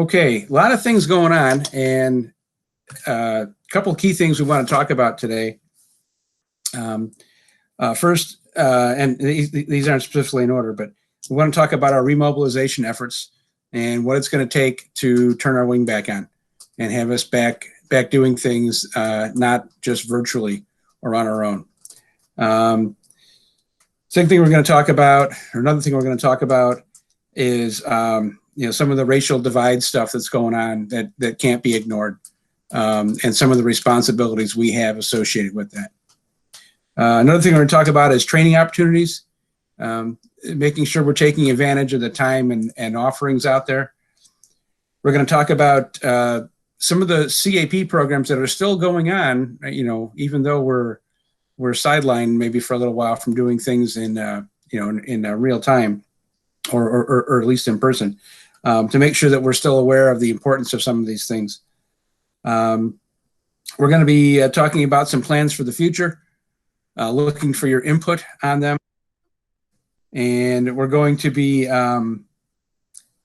Okay, a lot of things going on, and a couple of key things we want to talk about today. First, and these aren't specifically in order, but we want to talk about our remobilization efforts and what it's going to take to turn our wing back on and have us back doing things, not just virtually or on our own. Second thing we're going to talk about, or another thing we're going to talk about, is some of the racial divide stuff that's going on that can't be ignored, and some of the responsibilities we have associated with that. Another thing we're going to talk about is training opportunities, making sure we're taking advantage of the time and offerings out there. We're going to talk about some of the CAP programs that are still going on, even though we're sidelined maybe for a little while from doing things in real time, or at least in person, to make sure that we're still aware of the importance of some of these things. We're going to be talking about some plans for the future, looking for your input on them. And we're going to be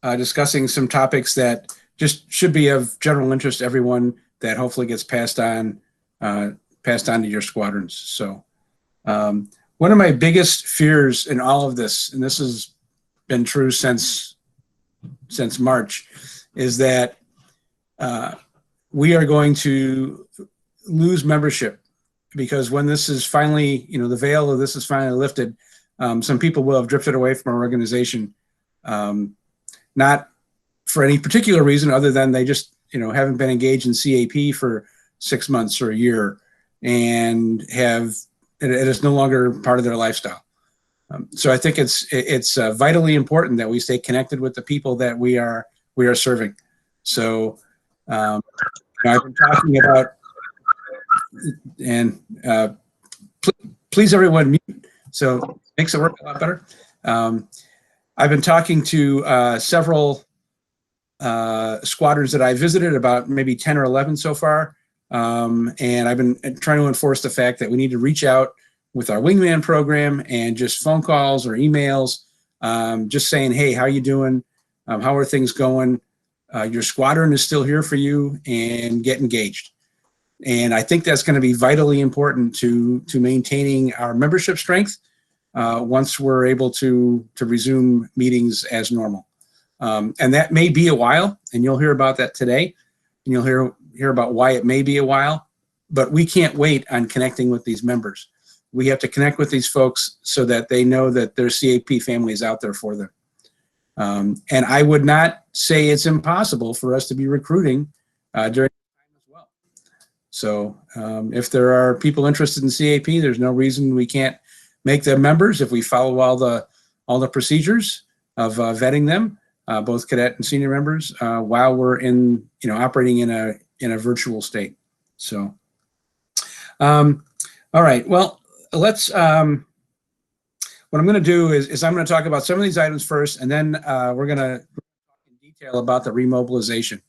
discussing some topics that just should be of general interest to everyone, that hopefully gets passed on to your squadrons. So one of my biggest fears in all of this, and this has been true since March, is that we are going to lose membership, because when this is finally, the veil of this is finally lifted, some people will have drifted away from our organization, not for any particular reason other than they just, haven't been engaged in CAP for 6 months or a year, and it is no longer part of their lifestyle. So I think it's vitally important that we stay connected with the people that we are serving. So I've been talking about, and please everyone mute, so makes it work a lot better. I've been talking to several squadrons that I visited, about maybe 10 or 11 so far, and I've been trying to enforce the fact that we need to reach out with our wingman program, and just phone calls or emails, just saying, hey, how you doing? How are things going? Your squadron is still here for you, and get engaged. And I think that's going to be vitally important to maintaining our membership strength once we're able to resume meetings as normal. And that may be a while, and you'll hear about that today, and you'll hear about why it may be a while, but we can't wait on connecting with these members. We have to connect with these folks so that they know that their CAP family is out there for them. And I would not say it's impossible for us to be recruiting during time as well. So if there are people interested in CAP, there's no reason we can't make them members if we follow all the procedures of vetting them, both cadet and senior members, while we're operating in a virtual state. So, all right. Well, let's. What I'm going to do is I'm going to talk about some of these items first, and then we're going to talk in detail about the remobilization.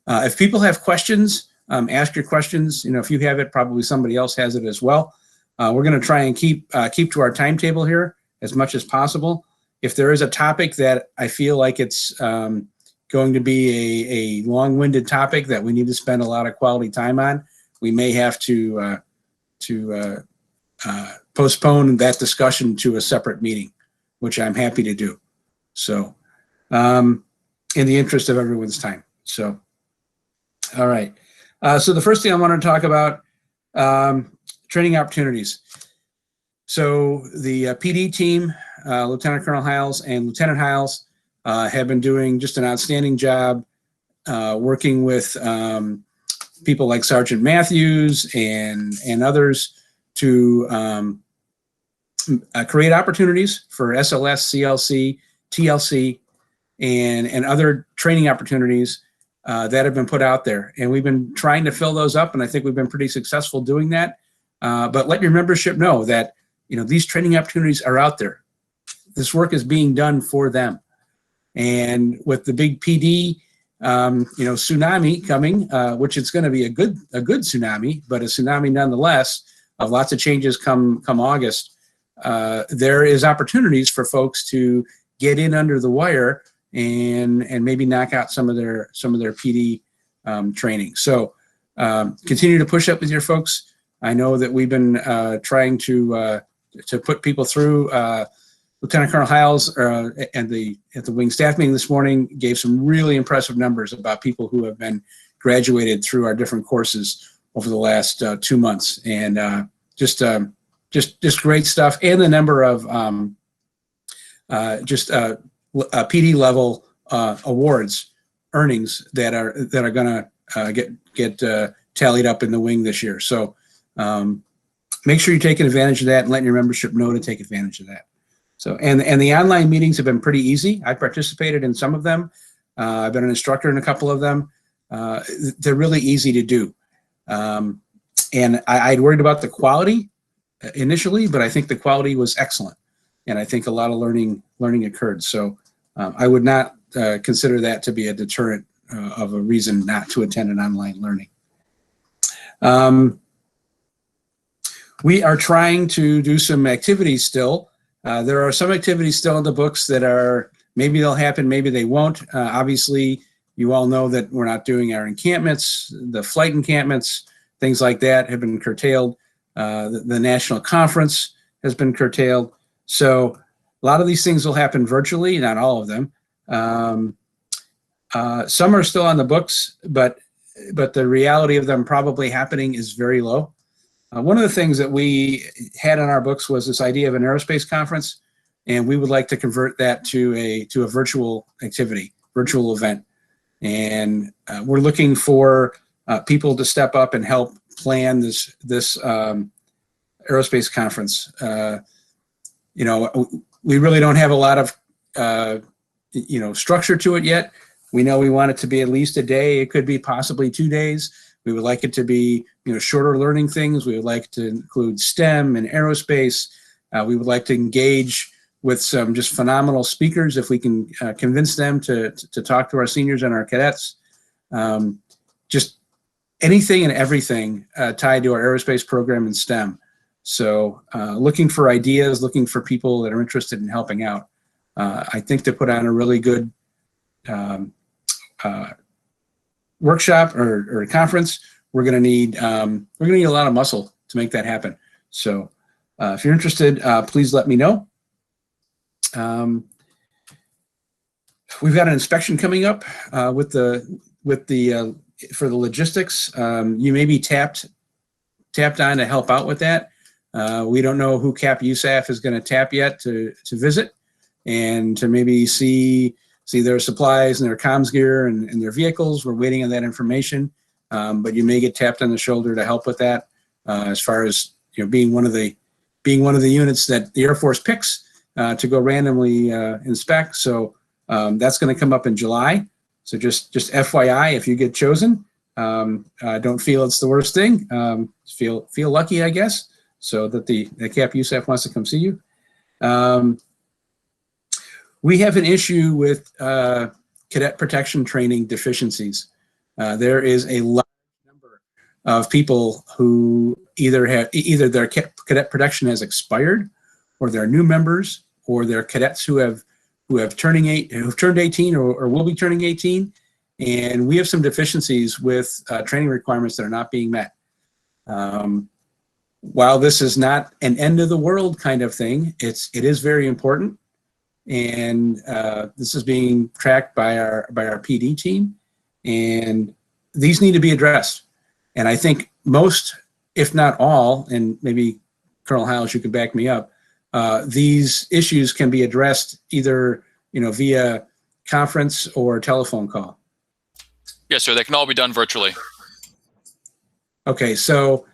If people have questions, ask your questions. If you have it, probably somebody else has it as well. We're going to try and keep to our timetable here as much as possible. If there is a topic that I feel like it's going to be a long-winded topic that we need to spend a lot of quality time on, we may have to postpone that discussion to a separate meeting, which I'm happy to do. So, in the interest of everyone's time. So, all right. So the first thing I want to talk about, training opportunities. So the PD team, Lieutenant Colonel Hiles and Lieutenant Hiles, have been doing just an outstanding job working with people like Sergeant Matthews and others to create opportunities for SLS, CLC, TLC, and other training opportunities that have been put out there. And we've been trying to fill those up, and I think we've been pretty successful doing that. But let your membership know that these training opportunities are out there. This work is being done for them. And with the big PD tsunami coming, which it's going to be a good tsunami, but a tsunami nonetheless, of lots of changes come August, there is opportunities for folks to get in under the wire and maybe knock out some of their PD training. So continue to push up with your folks. I know that we've been trying to put people through. Lieutenant Colonel Hiles at the wing staff meeting this morning gave some really impressive numbers about people who have been graduated through our different courses over the last 2 months, and just great stuff. And the number of PD level awards earnings that are going to get tallied up in the wing this year. So make sure you're taking advantage of that and letting your membership know to take advantage of that. So, and the online meetings have been pretty easy. I participated in some of them. I've been an instructor in a couple of them. They're really easy to do. And I'd worried about the quality initially, but I think the quality was excellent. And I think a lot of learning occurred. So I would not consider that to be a deterrent of a reason not to attend an online learning. We are trying to do some activities still. There are some activities still in the books that are, maybe they'll happen, maybe they won't. Obviously, you all know that we're not doing our encampments, the flight encampments, things like that have been curtailed. The national conference has been curtailed. So a lot of these things will happen virtually, not all of them. Some are still on the books, but the reality of them probably happening is very low. One of the things that we had on our books was this idea of an aerospace conference, and we would like to convert that to a virtual activity, virtual event. And we're looking for people to step up and help plan this aerospace conference. You know, we really don't have a lot of structure to it yet. We know we want it to be at least a day. It could be possibly 2 days. We would like it to be, shorter learning things. We would like to include STEM and aerospace. We would like to engage with some just phenomenal speakers if we can convince them to talk to our seniors and our cadets. Just anything and everything tied to our aerospace program in STEM. So looking for ideas, looking for people that are interested in helping out. I think to put on a really good workshop or a conference, we're going to need a lot of muscle to make that happen. So if you're interested, please let me know. We've got an inspection coming up for the logistics. You may be tapped on to help out with that. We don't know who Cap USAF is going to tap yet to visit and to maybe see their supplies and their comms gear and their vehicles. We're waiting on that information, but you may get tapped on the shoulder to help with that. As far as being one of the units that the Air Force picks to go randomly inspect. So that's going to come up in July. So just FYI, if you get chosen, don't feel it's the worst thing. Feel lucky, I guess, so that the Cap USAF wants to come see you. We have an issue with cadet protection training deficiencies. There is a large number of people who either their cadet protection has expired, or they're new members, or they're cadets who have turned 18 or will be turning 18, and we have some deficiencies with training requirements that are not being met. While this is not an end of the world kind of thing, it is very important. And this is being tracked by our PD team, and these need to be addressed. And I think most, if not all, and maybe Colonel Hiles, you can back me up, these issues can be addressed either via conference or telephone call. Yes, sir. They can all be done virtually. Okay, so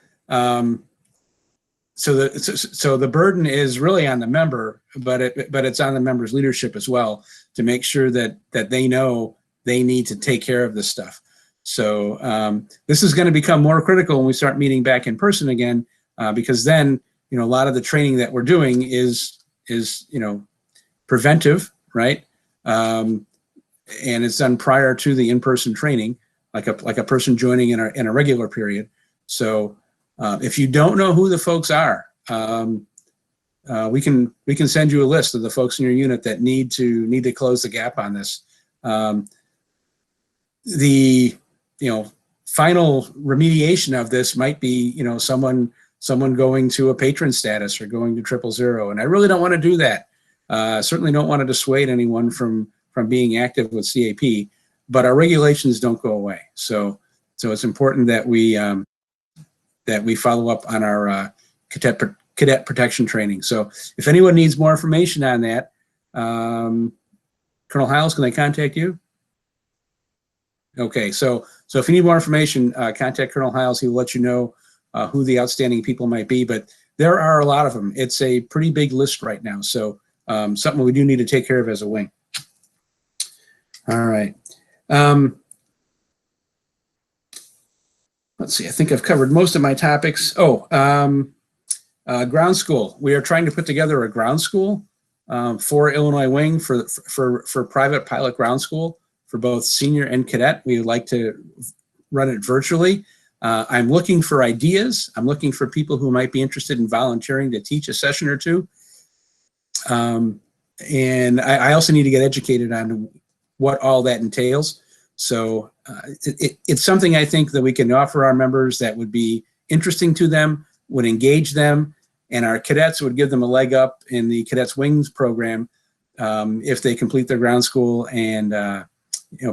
so the burden is really on the member, but it's on the member's leadership as well to make sure that they know they need to take care of this stuff. So this is going to become more critical when we start meeting back in person again, because then a lot of the training that we're doing is preventive, right? And it's done prior to the in-person training, like a person joining in a regular period. So if you don't know who the folks are, we can send you a list of the folks in your unit that need to close the gap on this. The final remediation of this might be someone going to a patron status or going to 000, and I really don't want to do that. Certainly don't want to dissuade anyone from being active with CAP, but our regulations don't go away. So it's important that we follow up on our cadet protection training. So if anyone needs more information on that, Colonel Hiles, can they contact you? Okay, so if you need more information, contact Colonel Hiles. He will let you know who the outstanding people might be, but there are a lot of them. It's a pretty big list right now, so something we do need to take care of as a wing. All right. Let's see, I think I've covered most of my topics. Ground school. We are trying to put together a ground school for Illinois Wing for private pilot ground school for both senior and cadet. We would like to run it virtually. I'm looking for ideas. I'm looking for people who might be interested in volunteering to teach a session or two. And I also need to get educated on what all that entails. So it's something I think that we can offer our members that would be interesting to them, would engage them, and our cadets would give them a leg up in the Cadets Wings program if they complete their ground school and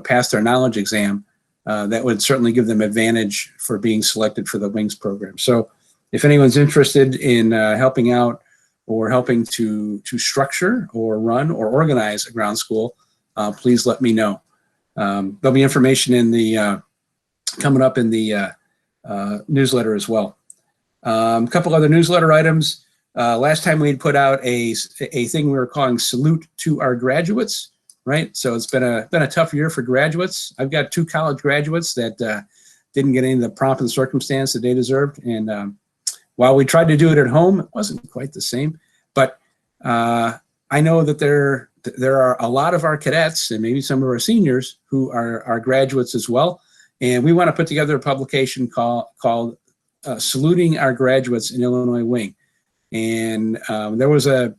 pass their knowledge exam. That would certainly give them advantage for being selected for the Wings program. So if anyone's interested in helping out or helping to structure or run or organize a ground school, please let me know. There'll be information in the coming up in the newsletter as well. A couple other newsletter items. Last time we had put out a thing we were calling Salute to Our Graduates, right? So it's been a tough year for graduates. I've got 2 college graduates that didn't get any of the pomp and circumstance that they deserved. And while we tried to do it at home, it wasn't quite the same. But I know that there are a lot of our cadets and maybe some of our seniors who are graduates as well. And we want to put together a publication called Saluting Our Graduates in Illinois Wing. And there was a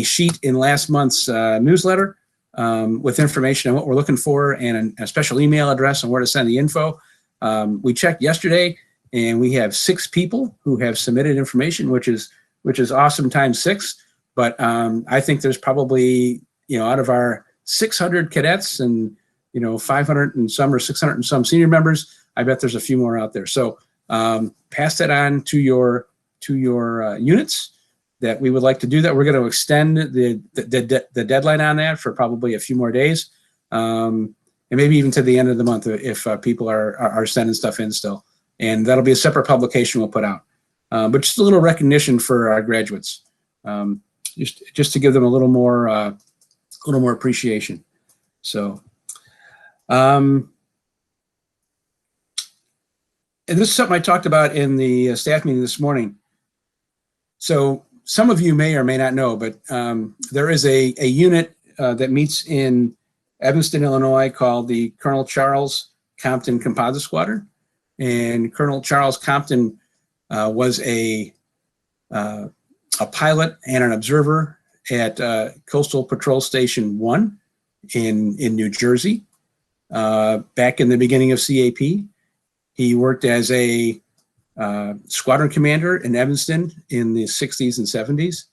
sheet in last month's newsletter with information on what we're looking for and a special email address on where to send the info. We checked yesterday and we have 6 people who have submitted information, which is awesome times 6. But I think there's probably, out of our 600 cadets and, 500 and some or 600 and some senior members, I bet there's a few more out there. So pass that on to your units that we would like to do that. We're going to extend the deadline on that for probably a few more days, and maybe even to the end of the month if people are sending stuff in still. And that'll be a separate publication we'll put out. But just a little recognition for our graduates. Just to give them a little more appreciation. So, and this is something I talked about in the staff meeting this morning. So some of you may or may not know, but there is a unit that meets in Evanston, Illinois, called the Colonel Charles Compton Composite Squadron. And Colonel Charles Compton was a pilot and an observer at Coastal Patrol Station 1 in New Jersey back in the beginning of CAP. He worked as a squadron commander in Evanston in the 60s and 70s.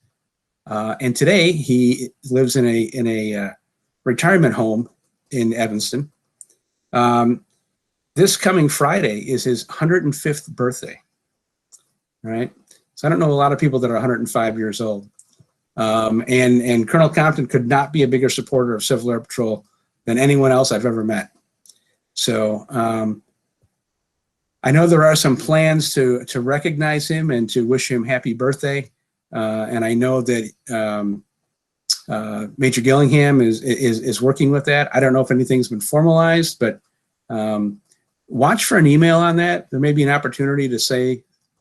And today he lives in a retirement home in Evanston. This coming Friday is his 105th birthday, right? So I don't know a lot of people that are 105 years old. And Colonel Compton could not be a bigger supporter of Civil Air Patrol than anyone else I've ever met. So I know there are some plans to recognize him and to wish him happy birthday. And I know that Major Gillingham is working with that. I don't know if anything's been formalized, but watch for an email on that. There may be an opportunity to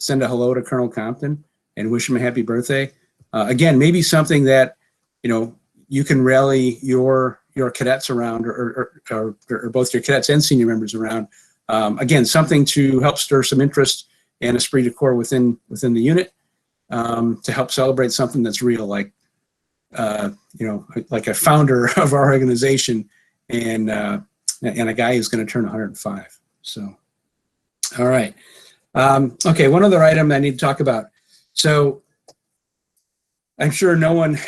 send a hello to Colonel Compton and wish him a happy birthday. Again, maybe something that, you can rally your cadets around or both your cadets and senior members around. Again, something to help stir some interest and esprit de corps within the unit. to help celebrate something that's real, like like a founder of our organization and a guy who's going to turn 105. So, all right. Okay, one other item I need to talk about. So I'm sure no one,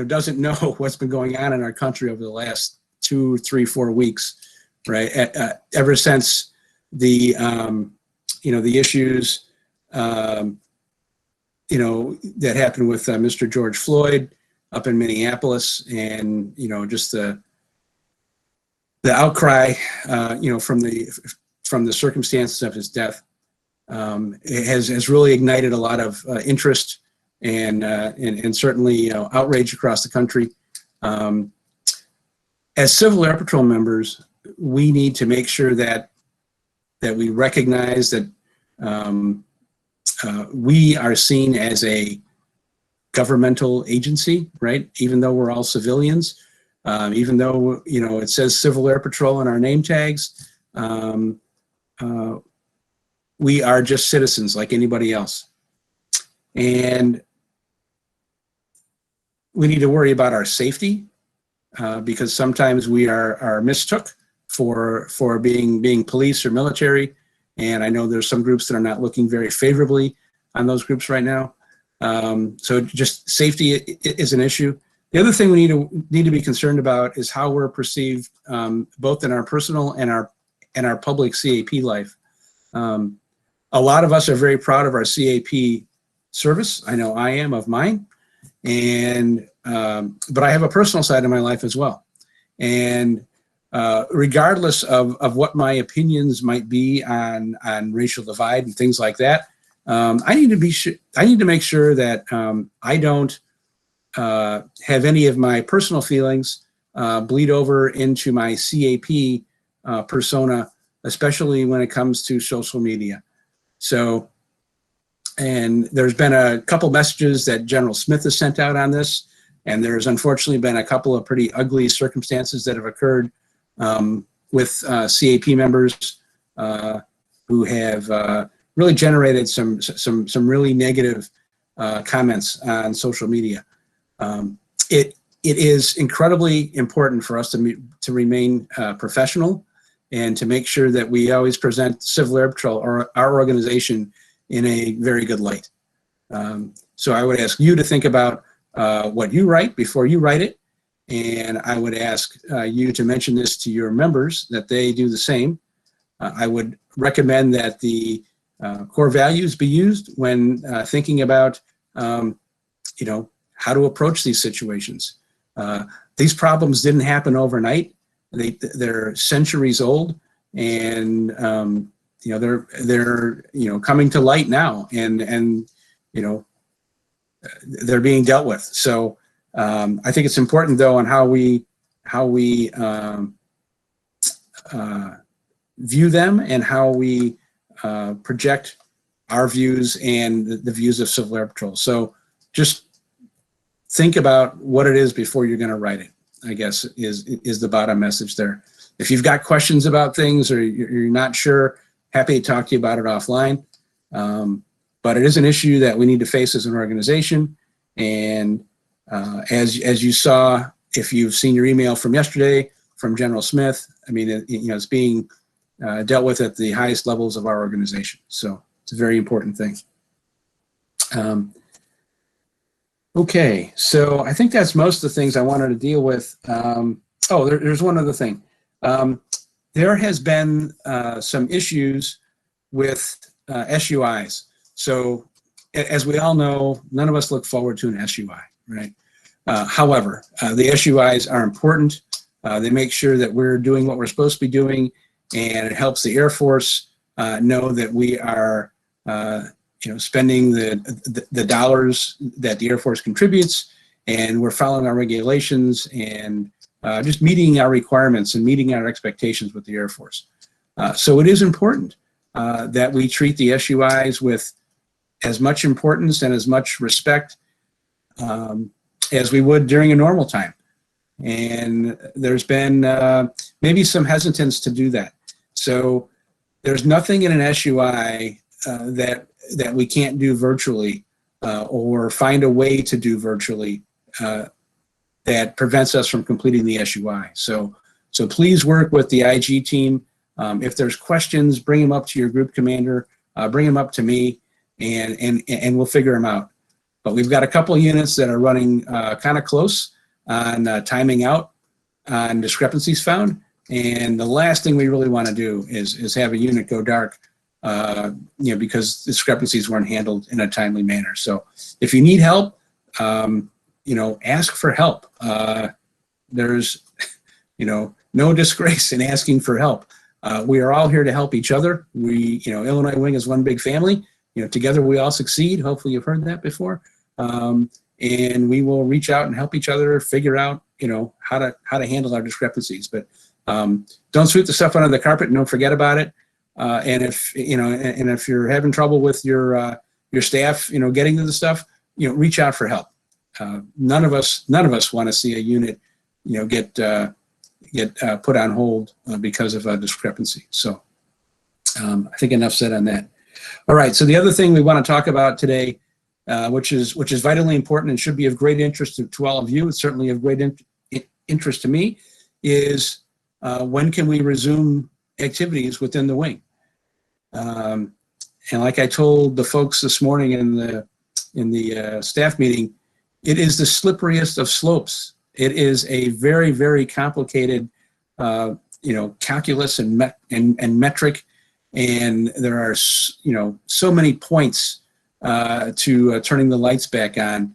doesn't know what's been going on in our country over the last 2, 3, 4 weeks, right? Ever since the, the issues, that happened with Mr. George Floyd up in Minneapolis, and just the outcry, from the circumstances of his death, has really ignited a lot of interest and certainly outrage across the country. As Civil Air Patrol members, we need to make sure that we recognize that we are seen as a governmental agency, right? Even though we're all civilians, even though it says Civil Air Patrol in our name tags, we are just citizens like anybody else, and we need to worry about our safety because sometimes we are mistook for being police or military. And I know there's some groups that are not looking very favorably on those groups right now. So just safety is an issue. The other thing we need to be concerned about is how we're perceived, both in our personal and our public CAP life. A lot of us are very proud of our CAP service. I know I am of mine, and but I have a personal side of my life as well. And regardless of what my opinions might be on racial divide and things like that, I need to make sure that I don't have any of my personal feelings bleed over into my CAP persona, especially when it comes to social media. So, and there's been a couple messages that General Smith has sent out on this, and there's unfortunately been a couple of pretty ugly circumstances that have occurred with CAP members who have really generated some really negative comments on social media. It is incredibly important for us to remain professional and to make sure that we always present Civil Air Patrol or our organization in a very good light. So I would ask you to think about what you write before you write it. And I would ask you to mention this to your members, that they do the same. I would recommend that the core values be used when thinking about, how to approach these situations. These problems didn't happen overnight. They're centuries old, and they're coming to light now, and they're being dealt with. So I think it's important, though, on how we view them and how we project our views and the views of Civil Air Patrol. So just think about what it is before you're going to write it, I guess, is the bottom message there. If you've got questions about things or you're not sure, happy to talk to you about it offline. But it is an issue that we need to face as an organization. And as you saw, if you've seen your email from yesterday from General Smith, I mean, it's being dealt with at the highest levels of our organization. So it's a very important thing. Okay, so I think that's most of the things I wanted to deal with. There's one other thing. There has been some issues with SUIs. So as we all know, none of us look forward to an SUI, right? However, the SUIs are important. They make sure that we're doing what we're supposed to be doing, and it helps the Air Force know that we are spending the dollars that the Air Force contributes, and we're following our regulations and just meeting our requirements and meeting our expectations with the Air Force. So it is important that we treat the SUIs with as much importance and as much respect as we would during a normal time. And there's been maybe some hesitance to do that. So there's nothing in an SUI that we can't do virtually or find a way to do virtually that prevents us from completing the SUI. So please work with the IG team. If there's questions, bring them up to your group commander, bring them up to me, and we'll figure them out. But we've got a couple of units that are running kind of close on timing out on discrepancies found. And the last thing we really want to do is have a unit go dark, because discrepancies weren't handled in a timely manner. So if you need help, ask for help. There's, no disgrace in asking for help. We are all here to help each other. Illinois Wing is one big family. Together we all succeed. Hopefully you've heard that before. And we will reach out and help each other figure out, how to handle our discrepancies. But don't sweep the stuff under the carpet and don't forget about it. And if you're having trouble with your staff, getting to the stuff, reach out for help. None of us want to see a unit, get put on hold because of a discrepancy. So I think enough said on that. All right. So the other thing we want to talk about today, which is vitally important and should be of great interest to all of you, it's certainly of great interest to me, is when can we resume activities within the wing? And like I told the folks this morning in the staff meeting, it is the slipperiest of slopes. It is a very, very complicated, calculus and metric, and there are, so many points to turning the lights back on,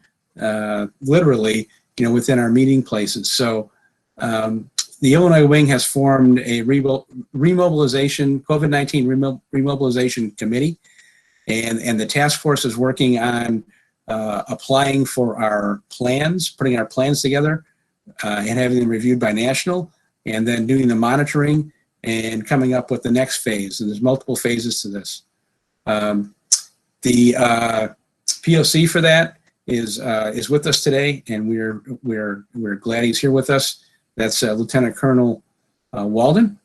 literally, within our meeting places. So the Illinois Wing has formed a remobilization, COVID-19 remobilization committee, and the task force is working on applying for our plans, putting our plans together, and having them reviewed by national, and then doing the monitoring and coming up with the next phase. And there's multiple phases to this. The POC for that is with us today, and we're glad he's here with us. That's Lieutenant Colonel Walden,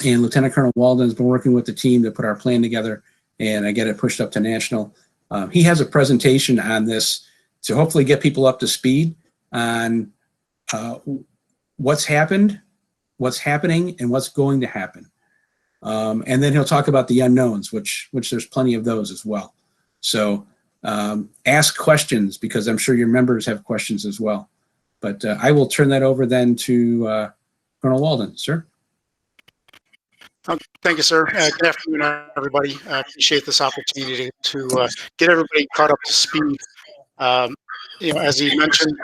and Lieutenant Colonel Walden has been working with the team to put our plan together and get it pushed up to national. He has a presentation on this to hopefully get people up to speed on what's happened, what's happening, and what's going to happen. And then he'll talk about the unknowns, which there's plenty of those as well. So ask questions, because I'm sure your members have questions as well. But I will turn that over then to Colonel Walden, sir. Thank you, sir. Good afternoon, everybody. I appreciate this opportunity to get everybody caught up to speed. As you mentioned,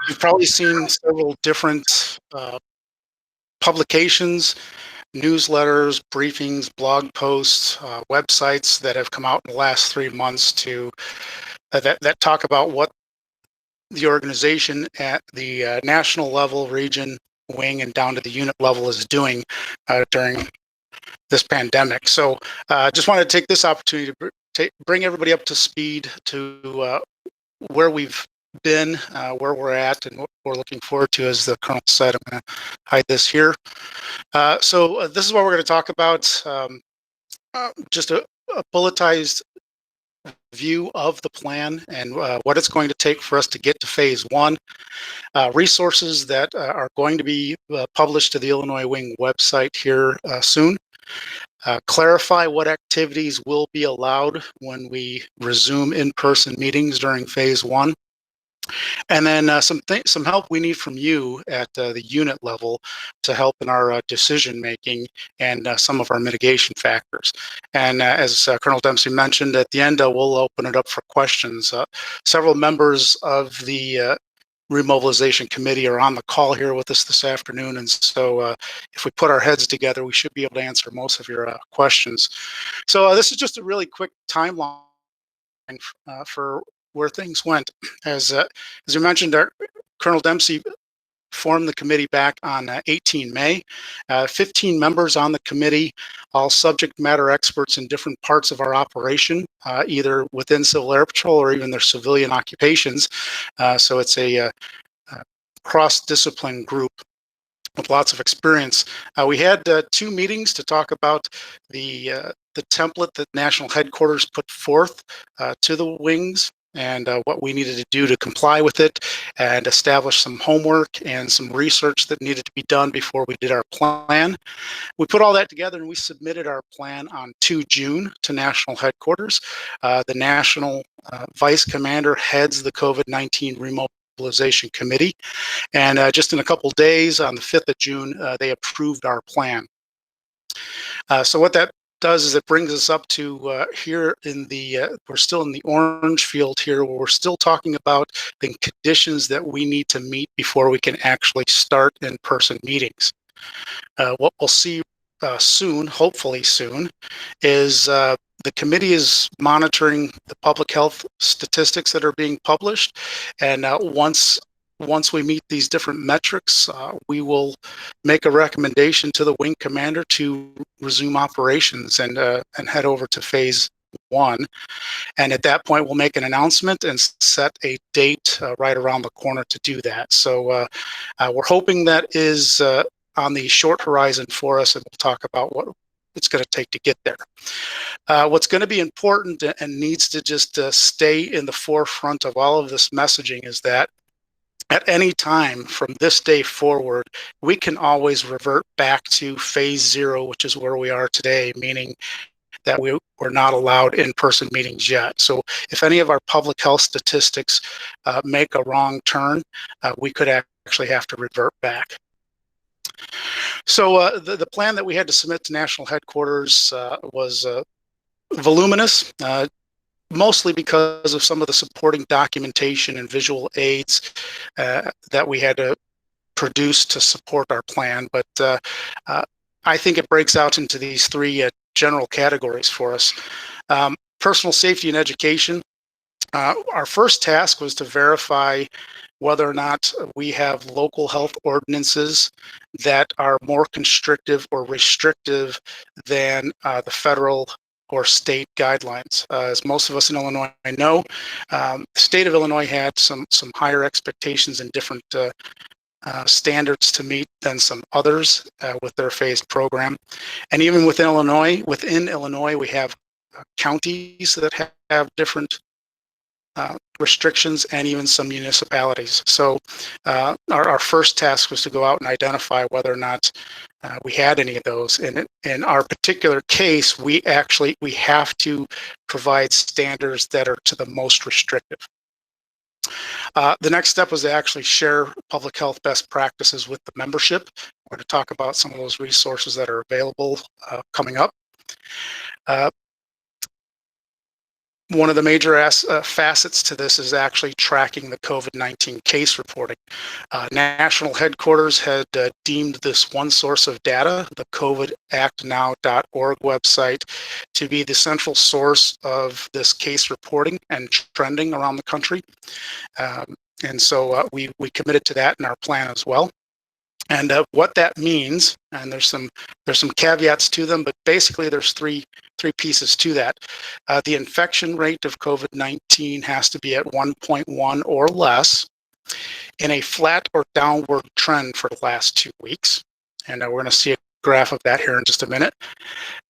you've probably seen several different publications, newsletters, briefings, blog posts, websites that have come out in the last 3 months that talk about what the organization at the national level, region, wing, and down to the unit level is doing during this pandemic. So just wanted to take this opportunity to bring everybody up to speed to where we've been, where we're at, and what we're looking forward to. As the Colonel said, I'm going to hide this here. So this is what we're going to talk about, just a bulletized view of the plan and what it's going to take for us to get to phase one, resources that are going to be published to the Illinois Wing website here soon, clarify what activities will be allowed when we resume in-person meetings during phase one, and then some help we need from you at the unit level to help in our decision making and some of our mitigation factors. And as Colonel Dempsey mentioned, at the end we'll open it up for questions. Several members of the remobilization committee are on the call here with us this afternoon, and so if we put our heads together, we should be able to answer most of your questions. So this is just a really quick timeline for where things went. As you mentioned, Colonel Dempsey formed the committee back on 18 May. 15 members on the committee, all subject matter experts in different parts of our operation, either within Civil Air Patrol or even their civilian occupations. So it's a cross-discipline group with lots of experience. We had 2 meetings to talk about the template that National Headquarters put forth to the wings and what we needed to do to comply with it, and establish some homework and some research that needed to be done before we did our plan. We put all that together and we submitted our plan on 2 June to national headquarters. The national vice commander heads the COVID-19 remobilization committee. And just in a couple days, on the 5th of June, they approved our plan. So what that does is it brings us up to here in the, we're still in the orange field here, where we're still talking about the conditions that we need to meet before we can actually start in-person meetings. What we'll see soon, hopefully soon, is the committee is monitoring the public health statistics that are being published, and once we meet these different metrics, we will make a recommendation to the wing commander to resume operations and head over to phase 1. And at that point, we'll make an announcement and set a date right around the corner to do that. So we're hoping that is on the short horizon for us, and we'll talk about what it's going to take to get there. What's going to be important and needs to just stay in the forefront of all of this messaging is that at any time from this day forward, we can always revert back to phase 0, which is where we are today, meaning that we're not allowed in-person meetings yet. So if any of our public health statistics make a wrong turn, we could actually have to revert back. So the plan that we had to submit to national headquarters was voluminous, mostly because of some of the supporting documentation and visual aids that we had to produce to support our plan. But I think it breaks out into these 3 general categories for us. Personal safety and education. Our first task was to verify whether or not we have local health ordinances that are more constrictive or restrictive than the federal or state guidelines. As most of us in Illinois know, the state of Illinois had some higher expectations and different standards to meet than some others with their phased program. And even within Illinois, we have counties that have different restrictions, and even some municipalities. So our first task was to go out and identify whether or not we had any of those. And in our particular case, we have to provide standards that are to the most restrictive. The next step was to actually share public health best practices with the membership. We're going to talk about some of those resources that are available coming up. One of the major facets to this is actually tracking the COVID-19 case reporting. National headquarters had deemed this one source of data, the covidactnow.org website, to be the central source of this case reporting and trending around the country. And so we committed to that in our plan as well. And what that means, and there's some caveats to them, but basically there's three pieces to that. The infection rate of COVID-19 has to be at 1.1 or less in a flat or downward trend for the last 2 weeks. And we're going to see a graph of that here in just a minute.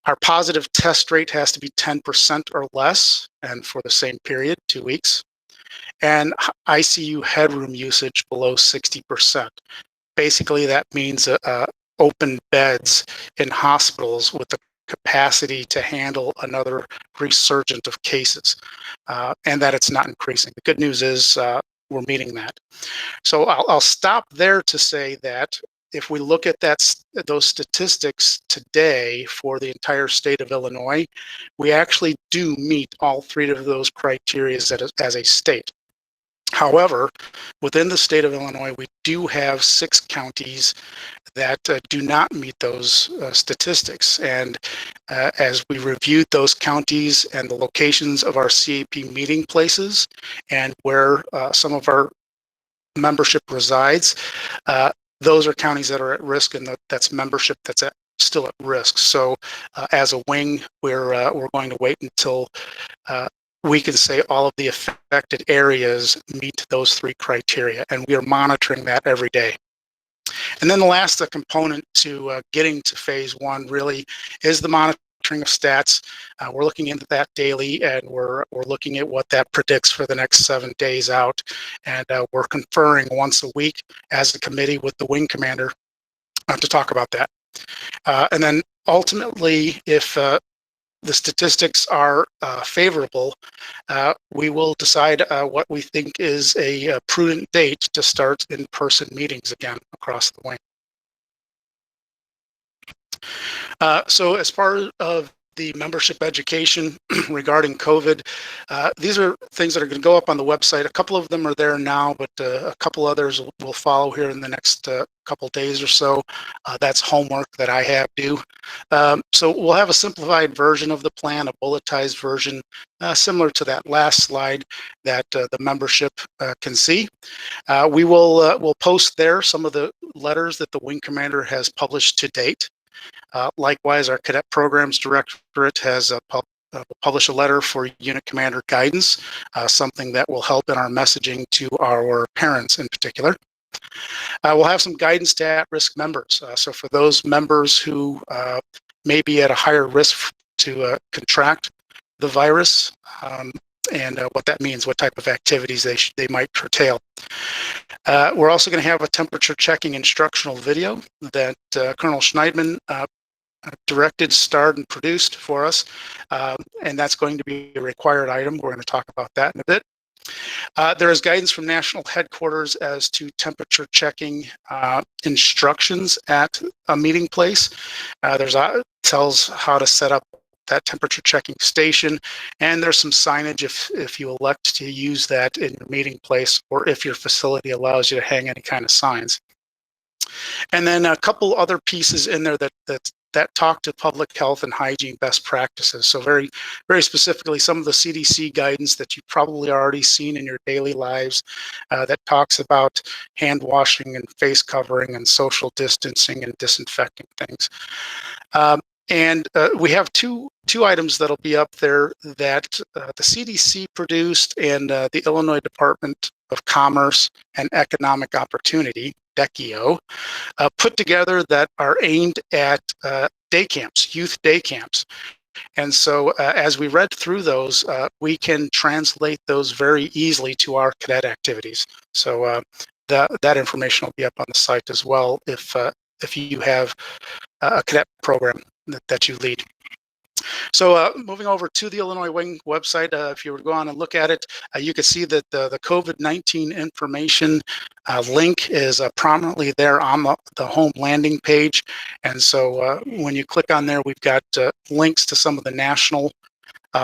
Our positive test rate has to be 10% or less, and for the same period, 2 weeks. And ICU headroom usage below 60%. Basically, that means open beds in hospitals with the capacity to handle another resurgent of cases, and that it's not increasing. The good news is we're meeting that. So I'll stop there to say that if we look at those statistics today for the entire state of Illinois, we actually do meet all 3 of those criteria as a state. However, within the state of Illinois, we do have 6 counties that do not meet those statistics. And as we reviewed those counties and the locations of our CAP meeting places and where some of our membership resides, those are counties that are at risk, and that's membership that's still at risk. So as a wing, we're going to wait until we can say all of the affected areas meet those 3 criteria, and we are monitoring that every day. And then the last component to getting to phase 1 really is the monitoring monitoring of stats. We're looking into that daily, and we're looking at what that predicts for the next 7 days out. And we're conferring once a week as a committee with the wing commander to talk about that. And then ultimately, if the statistics are favorable, we will decide what we think is a prudent date to start in-person meetings again across the wing. So as part of the membership education regarding COVID, these are things that are going to go up on the website. A couple of them are there now, but a couple others will follow here in the next couple days or so. That's homework that I have due. So we'll have a simplified version of the plan, a bulletized version, similar to that last slide that the membership can see. We'll post there some of the letters that the wing commander has published to date. Likewise, our Cadet Programs Directorate has published a letter for Unit Commander guidance, something that will help in our messaging to our parents in particular. We'll have some guidance to at-risk members. So for those members who may be at a higher risk to contract the virus, and what that means, what type of activities they might curtail. We're also going to have a temperature checking instructional video that Colonel Schneidman directed, starred, and produced for us, and that's going to be a required item. We're going to talk about that in a bit. There is guidance from National Headquarters as to temperature checking instructions at a meeting place. Tells how to set up that temperature checking station, and there's some signage if you elect to use that in your meeting place, or if your facility allows you to hang any kind of signs. And then a couple other pieces in there that talk to public health and hygiene best practices. So very, very specifically, some of the CDC guidance that you've probably already seen in your daily lives that talks about hand washing and face covering and social distancing and disinfecting things. And we have two items that'll be up there that the CDC produced and the Illinois Department of Commerce and Economic Opportunity, DECIO, put together that are aimed at day camps, youth day camps. And so as we read through those, we can translate those very easily to our cadet activities. So that information will be up on the site as well if you have a cadet program that you lead. So moving over to the Illinois Wing website, if you were to go on and look at it, you can see that the COVID-19 information link is prominently there on the home landing page. And so when you click on there, we've got links to some of the national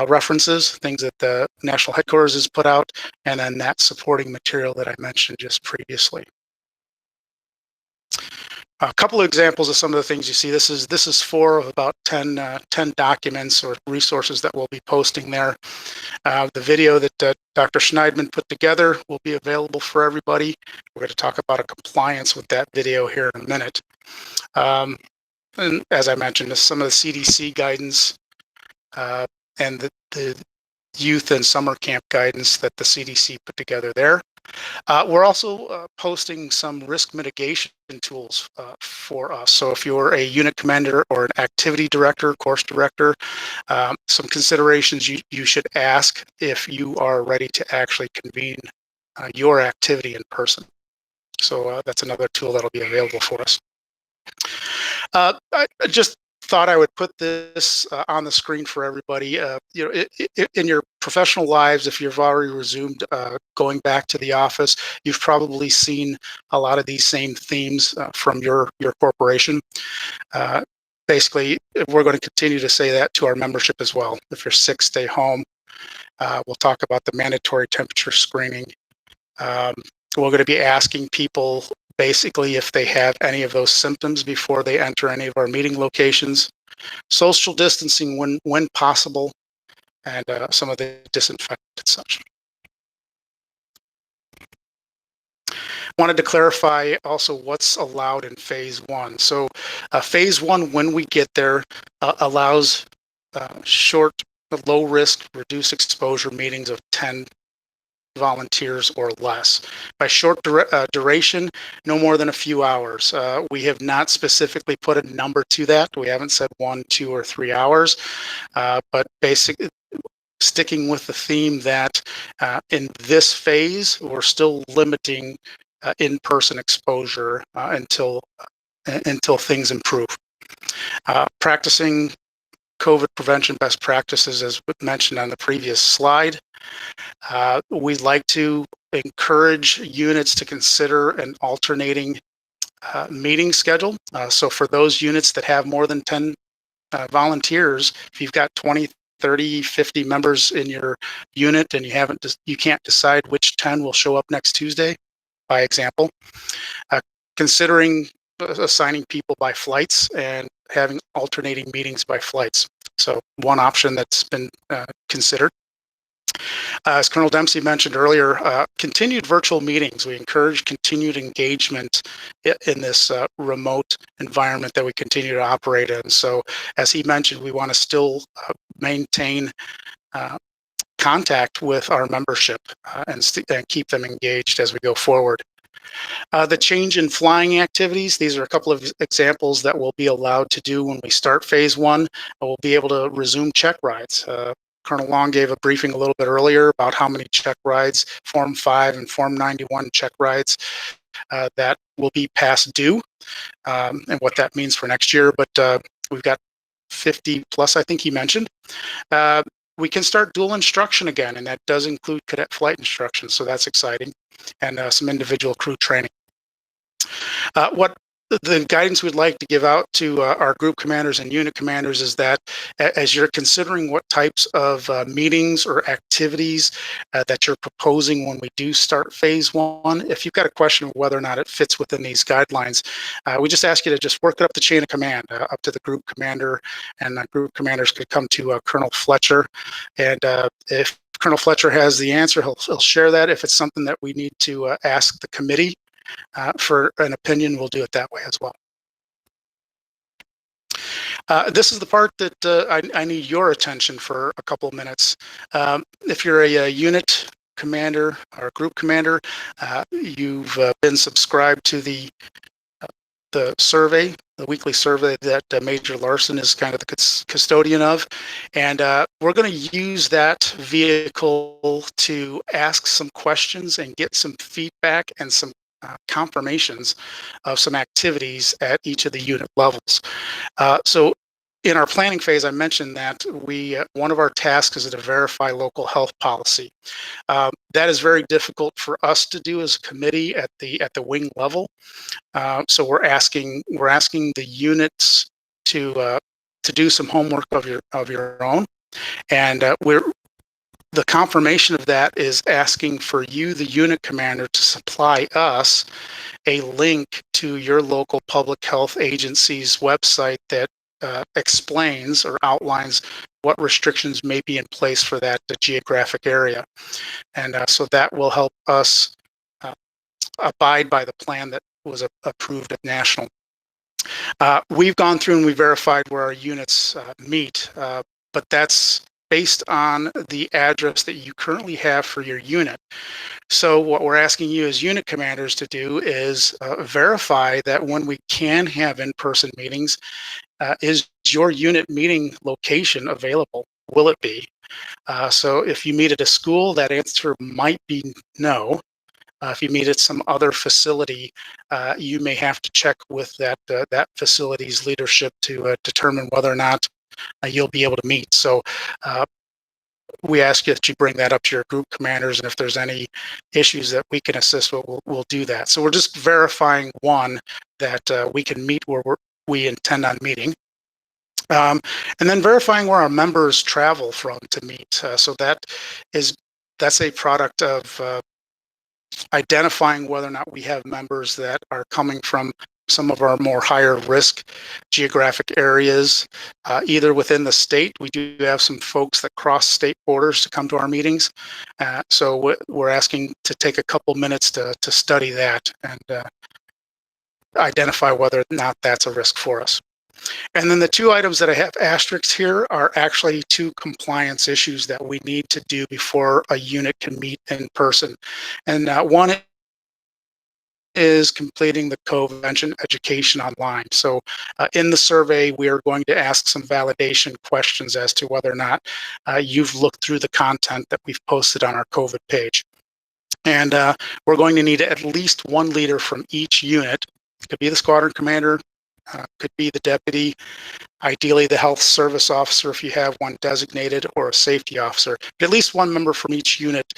references, things that the National Headquarters has put out, and then that supporting material that I mentioned just previously. A couple of examples of some of the things you see. This is 4 of about 10 documents or resources that we'll be posting there. The video that Dr. Schneidman put together will be available for everybody. We're going to talk about a compliance with that video here in a minute. And as I mentioned, some of the CDC guidance and the youth and summer camp guidance that the CDC put together there. We're also posting some risk mitigation tools for us. So if you're a unit commander or an activity director, course director, some considerations you should ask if you are ready to actually convene your activity in person. So that's another tool that'll be available for us. I just thought I would put this on the screen for everybody. In your professional lives, if you've already resumed going back to the office, you've probably seen a lot of these same themes from your corporation. Basically, we're going to continue to say that to our membership as well. If you're sick, stay home. We'll talk about the mandatory temperature screening. We're going to be asking people basically if they have any of those symptoms before they enter any of our meeting locations, social distancing when possible, and some of the disinfectant such. Wanted to clarify also what's allowed in phase 1. So phase 1, when we get there, allows short, low risk, reduced exposure meetings of 10 volunteers or less. By short duration, no more than a few hours. We have not specifically put a number to that. We haven't said 1, 2, or 3 hours, but basically sticking with the theme that in this phase, we're still limiting in-person exposure until things improve. Practicing COVID prevention best practices, as mentioned on the previous slide. We'd like to encourage units to consider an alternating meeting schedule. So for those units that have more than 10 volunteers, if you've got 20, 30, 50 members in your unit and you can't decide which 10 will show up next Tuesday, by example, considering assigning people by flights and having alternating meetings by flights. So one option that's been considered. As Colonel Dempsey mentioned earlier, continued virtual meetings. We encourage continued engagement in this remote environment that we continue to operate in. So as he mentioned, we want to still maintain contact with our membership and keep them engaged as we go forward. The change in flying activities, these are a couple of examples that we'll be allowed to do when we start phase 1. We'll be able to resume check rides. Colonel Long gave a briefing a little bit earlier about how many check rides, Form 5 and Form 91 check rides that will be past due, and what that means for next year. But we've got 50 plus, I think he mentioned. We can start dual instruction again, and that does include cadet flight instruction, so that's exciting, and some individual crew training. What the guidance we'd like to give out to our group commanders and unit commanders is that as you're considering what types of meetings or activities that you're proposing when we do start phase 1, if you've got a question of whether or not it fits within these guidelines, we just ask you to just work it up the chain of command, up to the group commander, and group commanders could come to Colonel Fletcher. And if Colonel Fletcher has the answer, he'll share that. If it's something that we need to ask the committee for an opinion, we'll do it that way as well. This is the part that I need your attention for a couple of minutes. If you're a unit commander or a group commander, you've been subscribed to the survey, the weekly survey that Major Larson is kind of the custodian of. And we're going to use that vehicle to ask some questions and get some feedback and some confirmations of some activities at each of the unit levels. So in our planning phase, I mentioned that one of our tasks is to verify local health policy. That is very difficult for us to do as a committee at the wing level. So we're asking the units to do some homework of your own, and the confirmation of that is asking for you, the unit commander, to supply us a link to your local public health agency's website that explains or outlines what restrictions may be in place for that geographic area. And so that will help us abide by the plan that was approved at national. We've gone through and we verified where our units meet, but that's based on the address that you currently have for your unit. So what we're asking you as unit commanders to do is verify that when we can have in-person meetings, is your unit meeting location available? Will it be? So if you meet at a school, that answer might be no. If you meet at some other facility, you may have to check with that facility's leadership to determine whether or not you'll be able to meet. So we ask you that you bring that up to your group commanders, and if there's any issues that we can assist with, we'll do that. So we're just verifying, one, that we can meet where we intend on meeting, and then verifying where our members travel from to meet. So that's a product of identifying whether or not we have members that are coming from some of our more higher risk geographic areas, either within the state. We do have some folks that cross state borders to come to our meetings. So we're asking to take a couple minutes to study that and identify whether or not that's a risk for us. And then the two items that I have asterisks here are actually two compliance issues that we need to do before a unit can meet in person. And one is completing the COVID education online. So in the survey, we are going to ask some validation questions as to whether or not you've looked through the content that we've posted on our COVID page. And we're going to need at least one leader from each unit. It could be the squadron commander, could be the deputy, ideally the health service officer if you have one designated, or a safety officer. But at least one member from each unit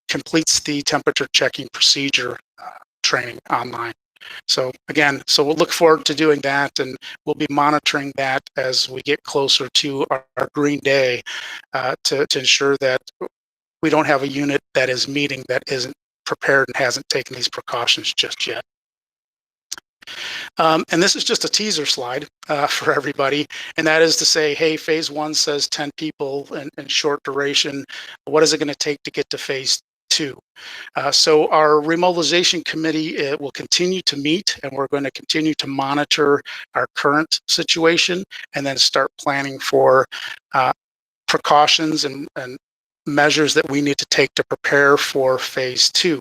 completes the temperature checking procedure training online. So again, we'll look forward to doing that, and we'll be monitoring that as we get closer to our green day to ensure that we don't have a unit that is meeting that isn't prepared and hasn't taken these precautions just yet. And this is just a teaser slide for everybody, and that is to say, hey, phase 1 says 10 people and short duration. What is it going to take to get to phase 2? So our remobilization committee will continue to meet, and we're going to continue to monitor our current situation and then start planning for precautions and measures that we need to take to prepare for phase 2.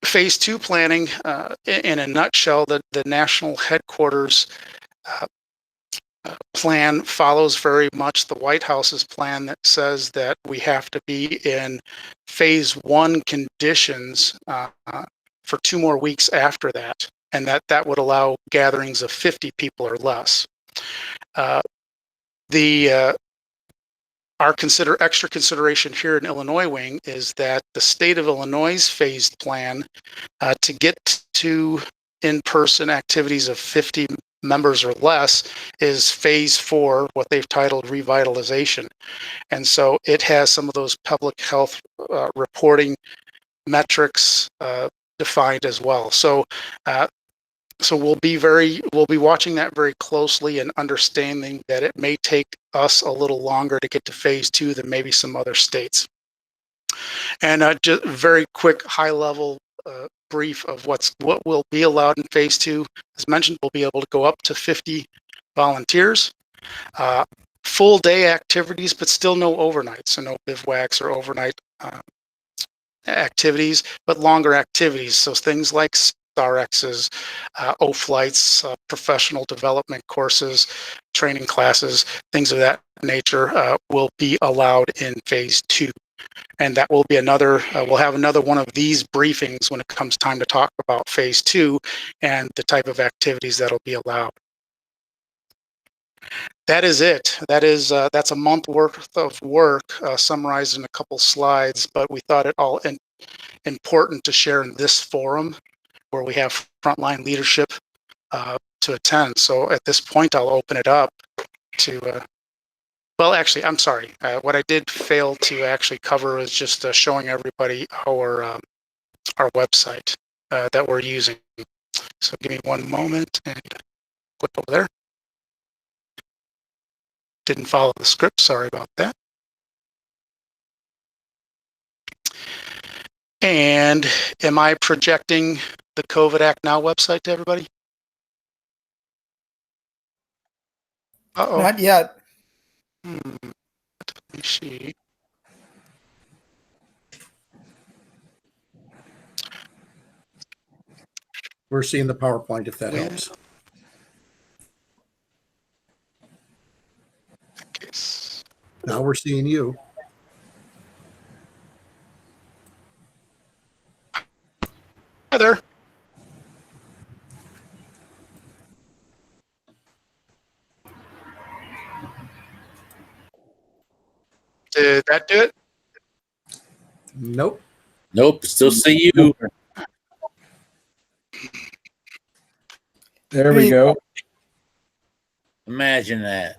Phase 2 planning, in a nutshell, the national headquarters plan follows very much the White House's plan that says that we have to be in phase 1 conditions for 2 more weeks after that, and that would allow gatherings of 50 people or less. Our extra consideration here in Illinois wing is that the state of Illinois' phased plan to get to in-person activities of 50 members or less is phase 4, what they've titled revitalization. And so it has some of those public health reporting metrics defined as well. So we'll be watching that very closely and understanding that it may take us a little longer to get to phase 2 than maybe some other states. And just very quick high-level brief of what will be allowed in phase 2. As mentioned, we'll be able to go up to 50 volunteers, full day activities, but still no overnight, so no bivouacs or overnight activities, but longer activities. So things like RXs, O-flights, professional development courses, training classes, things of that nature will be allowed in phase 2. And that will be we'll have another one of these briefings when it comes time to talk about phase 2 and the type of activities that'll be allowed. That is it. That's a month worth of work summarized in a couple slides, but we thought it all important to share in this forum where we have frontline leadership to attend. So at this point, I'll open it up to, well, actually, I'm sorry. What I did fail to actually cover is just showing everybody our website that we're using. So give me one moment and click over there. Didn't follow the script, sorry about that. And am I projecting the COVID Act Now website to everybody? Uh-oh. Not yet. Let me see. We're seeing the PowerPoint, if that helps. Yes. Now we're seeing you. Hi there. Did that do it? Nope. Nope, still see you. There we go. Imagine that.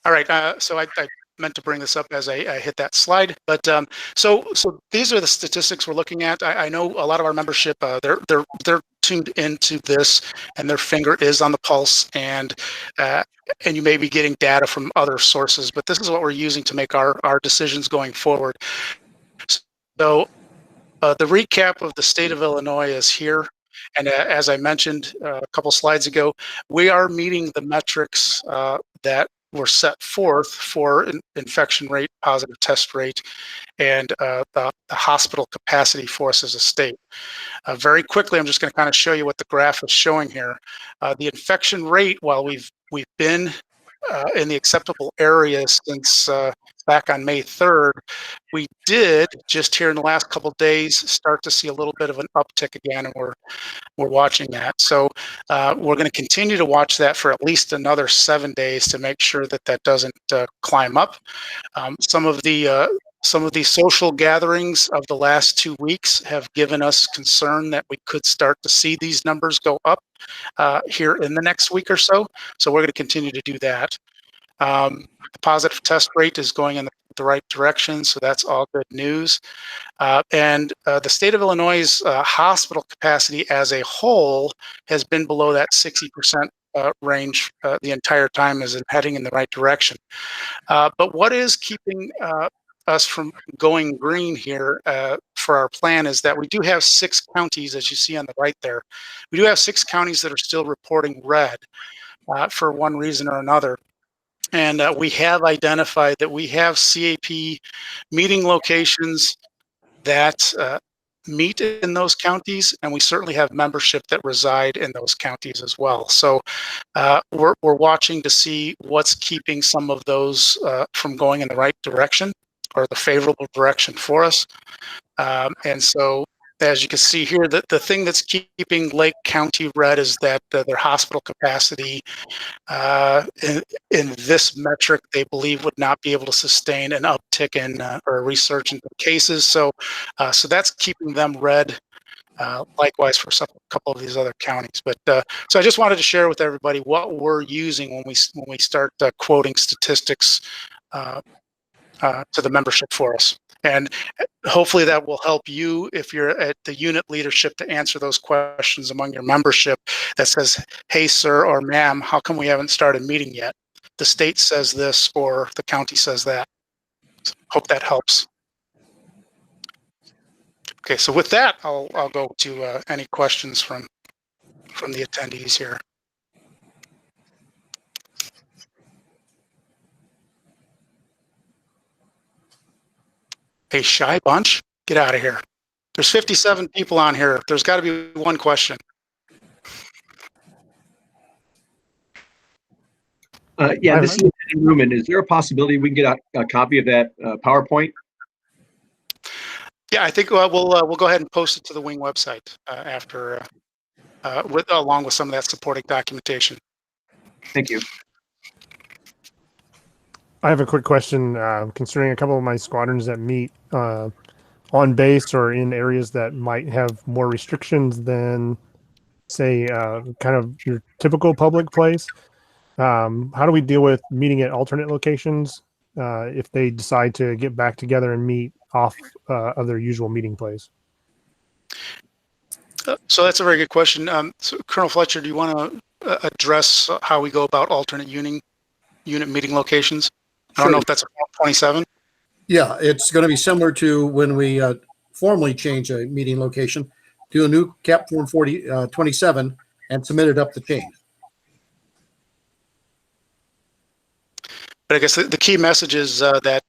All right. So I meant to bring this up as I hit that slide, but so these are the statistics we're looking at. I know a lot of our membership they're tuned into this, and their finger is on the pulse, and you may be getting data from other sources, but this is what we're using to make our decisions going forward. So the recap of the state of Illinois is here. And as I mentioned a couple slides ago, we are meeting the metrics that were set forth for infection rate, positive test rate, and the hospital capacity for us as a state. Very quickly, I'm just going to kind of show you what the graph is showing here. The infection rate, while we've been in the acceptable area since back on May 3rd, we did just here in the last couple of days start to see a little bit of an uptick again, and we're watching that. So we're going to continue to watch that for at least another 7 days to make sure that that doesn't climb up. Some of the social gatherings of the last 2 weeks have given us concern that we could start to see these numbers go up here in the next week or so. So we're going to continue to do that. The positive test rate is going in the right direction, so that's all good news. And the state of Illinois' hospital capacity as a whole has been below that 60% range the entire time, is heading in the right direction. But what is keeping us from going green here for our plan is that we do have 6 counties, as you see on the right there. We do have 6 counties that are still reporting red for one reason or another. And we have identified that we have CAP meeting locations that meet in those counties, and we certainly have membership that reside in those counties as well. So we're watching to see what's keeping some of those from going in the right direction, or the favorable direction for us. And so, as you can see here, the thing that's keeping Lake County red is that their hospital capacity in this metric, they believe would not be able to sustain an uptick in or a resurgence of cases. So that's keeping them red. Likewise for a couple of these other counties. But so I just wanted to share with everybody what we're using when we start quoting statistics to the membership for us. And hopefully that will help you, if you're at the unit leadership, to answer those questions among your membership that says, hey, sir or ma'am, how come we haven't started meeting yet? The state says this, or the county says that. So hope that helps. Okay, so with that, I'll go to any questions from the attendees here. Hey, shy bunch, get out of here. There's 57 people on here. There's got to be one question. Yeah, this is Newman. Is there a possibility we can get a copy of that PowerPoint? Yeah, I think we'll go ahead and post it to the Wing website after, along with some of that supporting documentation. Thank you. I have a quick question concerning a couple of my squadrons that meet on base or in areas that might have more restrictions than, say, kind of your typical public place. How do we deal with meeting at alternate locations if they decide to get back together and meet off of their usual meeting place? So that's a very good question. So Colonel Fletcher, do you want to address how we go about alternate unit meeting locations? I don't know if that's a Form 27. Yeah, it's going to be similar to when we formally change a meeting location, do a new CAP Form 27 and submit it up the chain. But I guess the key message is that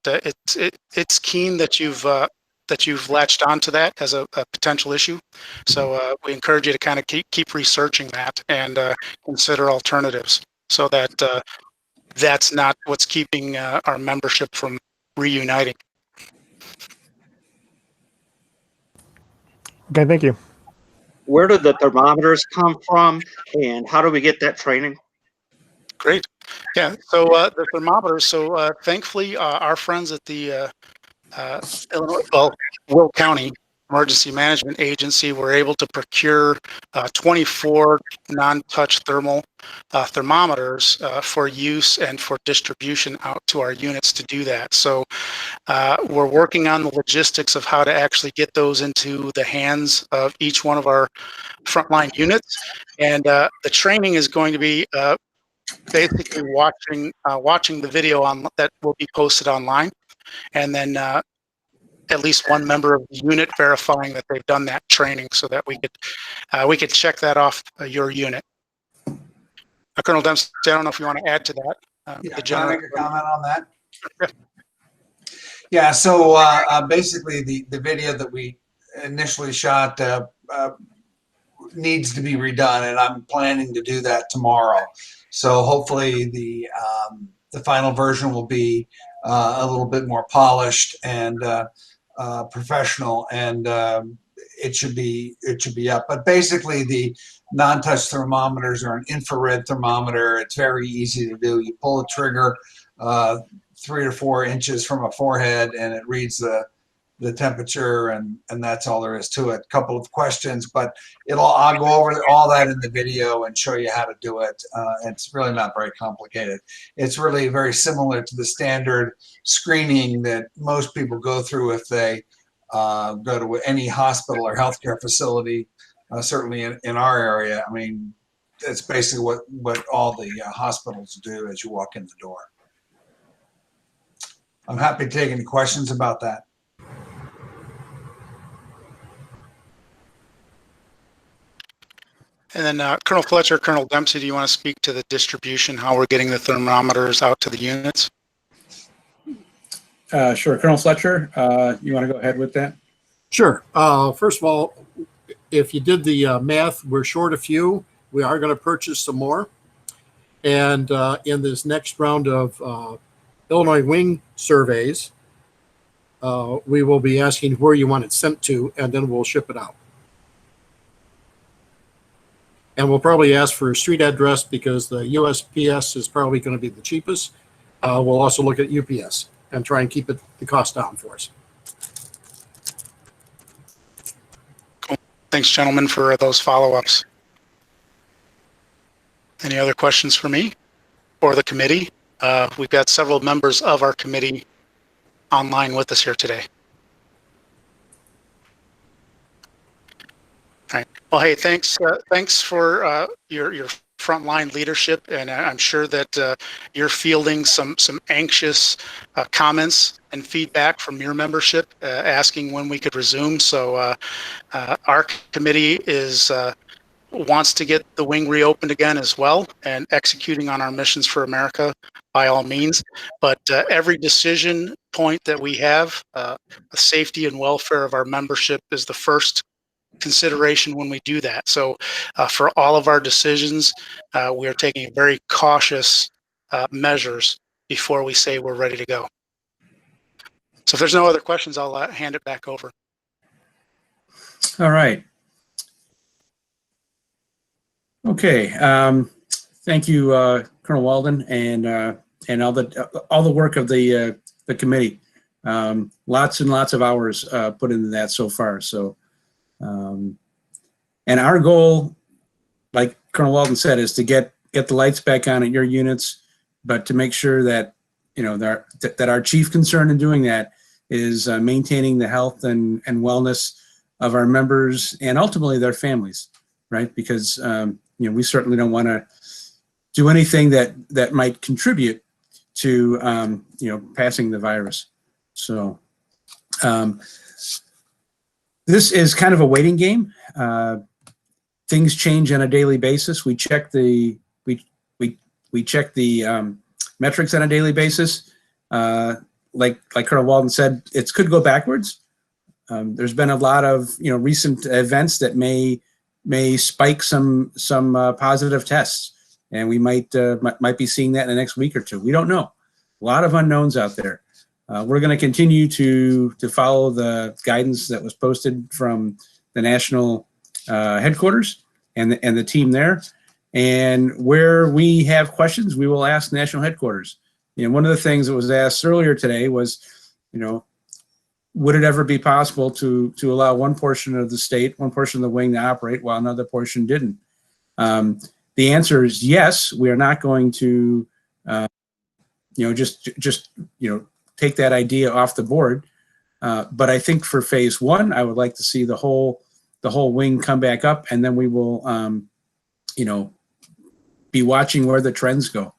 it's keen that you've latched onto that as a potential issue. So we encourage you to kind of keep researching that and consider alternatives, so that that's not what's keeping our membership from reuniting. Okay, thank you. Where do the thermometers come from, and how do we get that training? Great. Yeah, so the thermometers, so thankfully our friends at the Will County Emergency Management Agency were able to procure 24 non-touch thermal thermometers for use and for distribution out to our units to do that. So we're working on the logistics of how to actually get those into the hands of each one of our frontline units. And the training is going to be basically watching the video that will be posted online, and then at least one member of the unit verifying that they've done that training, so that we could check that off your unit. Colonel Dempsey, I don't know if you want to add to that. Yeah, the can I general. make a comment on that? Yeah, so basically the video that we initially shot needs to be redone, and I'm planning to do that tomorrow. So hopefully the final version will be a little bit more polished and professional, and it should be up. But basically the non-touch thermometers are an infrared thermometer. It's very easy to do. You pull the trigger 3 or 4 inches from a forehead, and it reads the temperature, and that's all there is to it. A couple of questions, but I'll go over all that in the video and show you how to do it. It's really not very complicated. It's really very similar to the standard screening that most people go through if they go to any hospital or healthcare facility. Certainly in our area, I mean, it's basically what all the hospitals do as you walk in the door. I'm happy to take any questions about that. And then Colonel Fletcher, Colonel Dempsey, do you want to speak to the distribution, how we're getting the thermometers out to the units? Sure. Colonel Fletcher, you want to go ahead with that? Sure. First of all, if you did the math, we're short a few. We are going to purchase some more. And in this next round of Illinois wing surveys, we will be asking where you want it sent to, and then we'll ship it out. And we'll probably ask for a street address because the USPS is probably going to be the cheapest. We'll also look at UPS and try and keep the cost down for us. Cool. Thanks, gentlemen, for those follow-ups. Any other questions for me or the committee? We've got several members of our committee online with us here today. All right. Well, hey, thanks for your frontline leadership, and I'm sure that you're fielding some anxious comments and feedback from your membership asking when we could resume. So our committee wants to get the wing reopened again as well, and executing on our missions for America by all means. But every decision point that we have, the safety and welfare of our membership is the first consideration when we do that. So for all of our decisions, we are taking very cautious measures before we say we're ready to go. So if there's no other questions, I'll hand it back over. All right. Okay. Thank you, Colonel Walden, and all the work of the committee. Lots and lots of hours put into that so far. So, and our goal, like Colonel Walden said, is to get the lights back on at your units, but to make sure that that our chief concern in doing that is maintaining the health and wellness of our members and ultimately their families, right? Because we certainly don't want to do anything that might contribute to passing the virus. So this is kind of a waiting game. Things change on a daily basis. We check the metrics on a daily basis. Like Colonel Walden said, it could go backwards. There's been a lot of recent events that may spike some positive tests, and we might be seeing that in the next week or two. We don't know. A lot of unknowns out there. We're going to continue to follow the guidance that was posted from the national headquarters and the team there. And where we have questions, we will ask national headquarters. One of the things that was asked earlier today was, would it ever be possible to allow one portion of the state, one portion of the wing to operate while another portion didn't? The answer is yes. We are not going to, just take that idea off the board. But I think for phase one, I would like to see the whole wing come back up, and then we will, be watching where the trends go.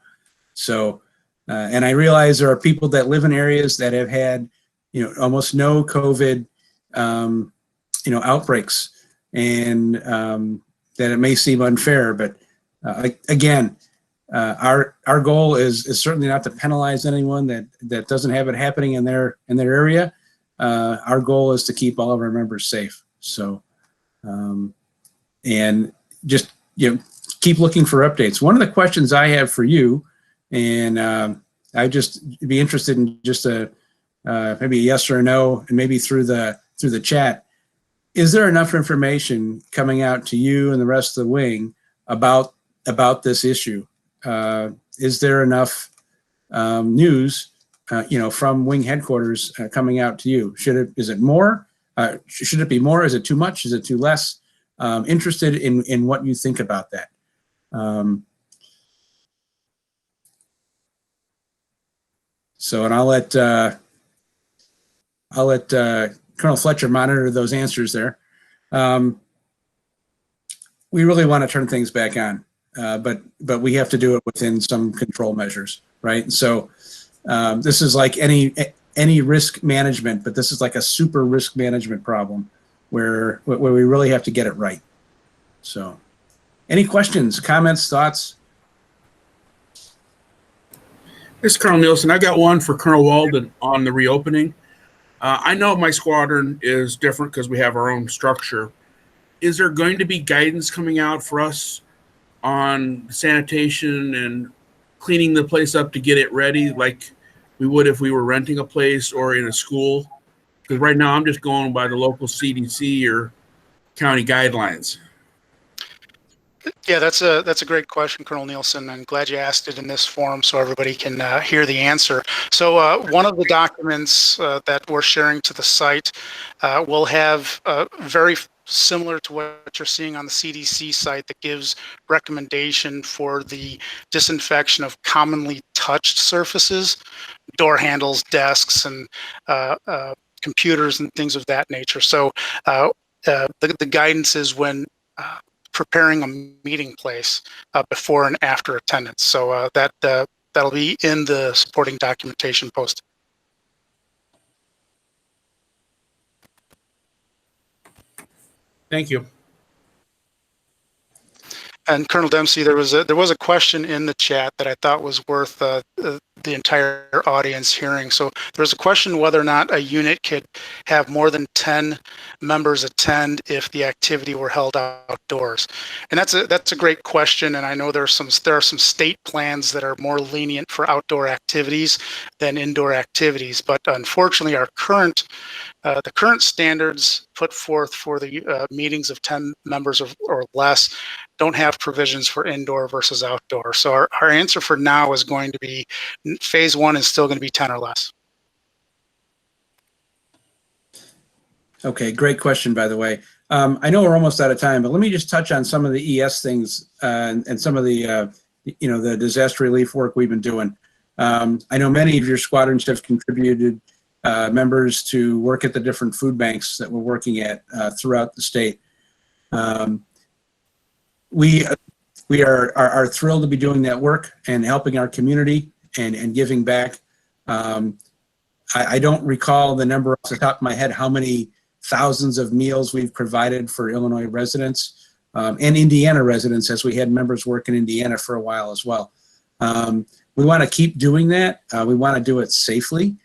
So, and I realize there are people that live in areas that have had, almost no COVID, outbreaks, and that it may seem unfair, but again, our goal is certainly not to penalize anyone that doesn't have it happening in their area. Our goal is to keep all of our members safe. So, and just keep looking for updates. One of the questions I have for you, and I'd just be interested in just maybe a yes or a no, and maybe through the chat. Is there enough information coming out to you and the rest of the wing about this issue? Is there enough news, from wing headquarters coming out to you? Is it more? Should it be more? Is it too much? Is it too less? Interested in what you think about that. So, and I'll let Colonel Fletcher monitor those answers there. We really want to turn things back on, but we have to do it within some control measures, right? So this is like any risk management, but this is like a super risk management problem where we really have to get it right. So, any questions, comments, thoughts? This is Colonel Nielsen. I got one for Colonel Walden on the reopening. I know my squadron is different because we have our own structure. Is there going to be guidance coming out for us on sanitation and cleaning the place up to get it ready like we would if we were renting a place or in a school? Because right now I'm just going by the local CDC or county guidelines. Yeah, that's a great question, Colonel Nielsen. I'm glad you asked it in this forum so everybody can hear the answer. So one of the documents that we're sharing to the site will have very similar to what you're seeing on the CDC site that gives recommendation for the disinfection of commonly touched surfaces, door handles, desks, and computers and things of that nature. So the guidance is when preparing a meeting place before and after attendance. So that'll be in the supporting documentation posted. Thank you. And Colonel Dempsey, there was a question in the chat that I thought was worth the entire audience hearing. So there was a question whether or not a unit could have more than 10 members attend if the activity were held outdoors. And that's a great question. And I know there are some state plans that are more lenient for outdoor activities than indoor activities. But unfortunately, our current the current standards put forth for the meetings of 10 members or less don't have provisions for indoor versus outdoor. So our answer for now is going to be phase one is still going to be 10 or less. Okay, great question, by the way. I know we're almost out of time, but let me just touch on some of the ES things and some of the, the disaster relief work we've been doing. I know many of your squadrons have contributed members to work at the different food banks that we're working at throughout the state. We are thrilled to be doing that work and helping our community and giving back. I don't recall the number off the top of my head how many thousands of meals we've provided for Illinois residents and Indiana residents, as we had members work in Indiana for a while as well. We want to keep doing that. We want to do it safely.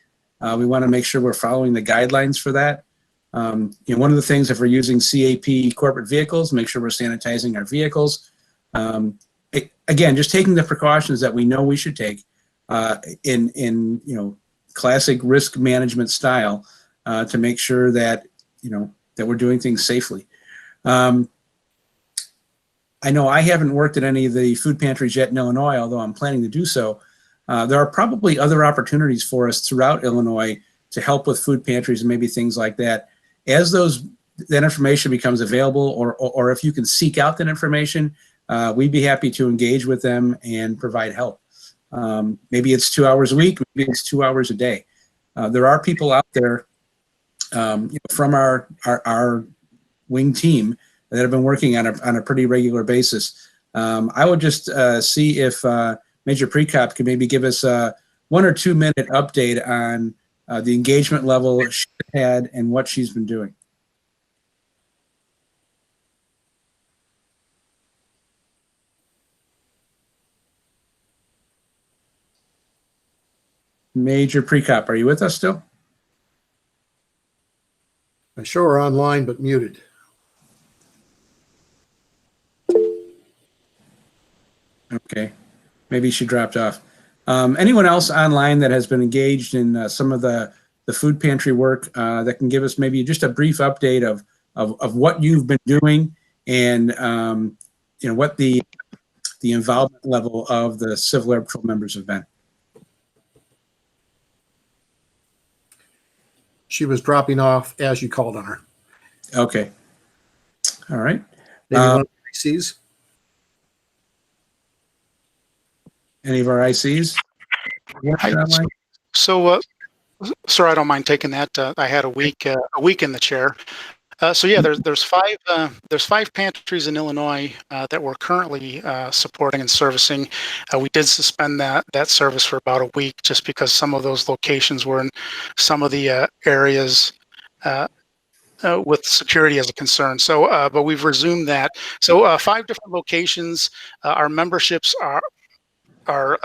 We want to make sure we're following the guidelines for that. One of the things, if we're using CAP corporate vehicles, make sure we're sanitizing our vehicles. Again, just taking the precautions that we know we should take in classic risk management style to make sure that that we're doing things safely. I know I haven't worked at any of the food pantries yet in Illinois, although I'm planning to do so. There are probably other opportunities for us throughout Illinois to help with food pantries and maybe things like that. As that information becomes available, or if you can seek out that information, we'd be happy to engage with them and provide help. Maybe it's 2 hours a week, maybe it's 2 hours a day. There are people out there from our wing team that have been working on a pretty regular basis. I would just see if Major Precop could maybe give us a 1 or 2 minute update on the engagement level she had and what she's been doing. Major Precop, are you with us still? I show her online, but muted. Okay, maybe she dropped off. Anyone else online that has been engaged in some of the food pantry work that can give us maybe just a brief update of what you've been doing and what the involvement level of the Civil Air Patrol members have been? She was dropping off as you called on her. Okay. All right. Maybe one of the ICs. Any of our ICs? So, sir, I don't mind taking that. I had a week in the chair. So yeah, there's five pantries in Illinois that we're currently supporting and servicing. We did suspend that service for about a week just because some of those locations were in some of the areas with security as a concern. So, but we've resumed that. So 5 different locations. Our memberships are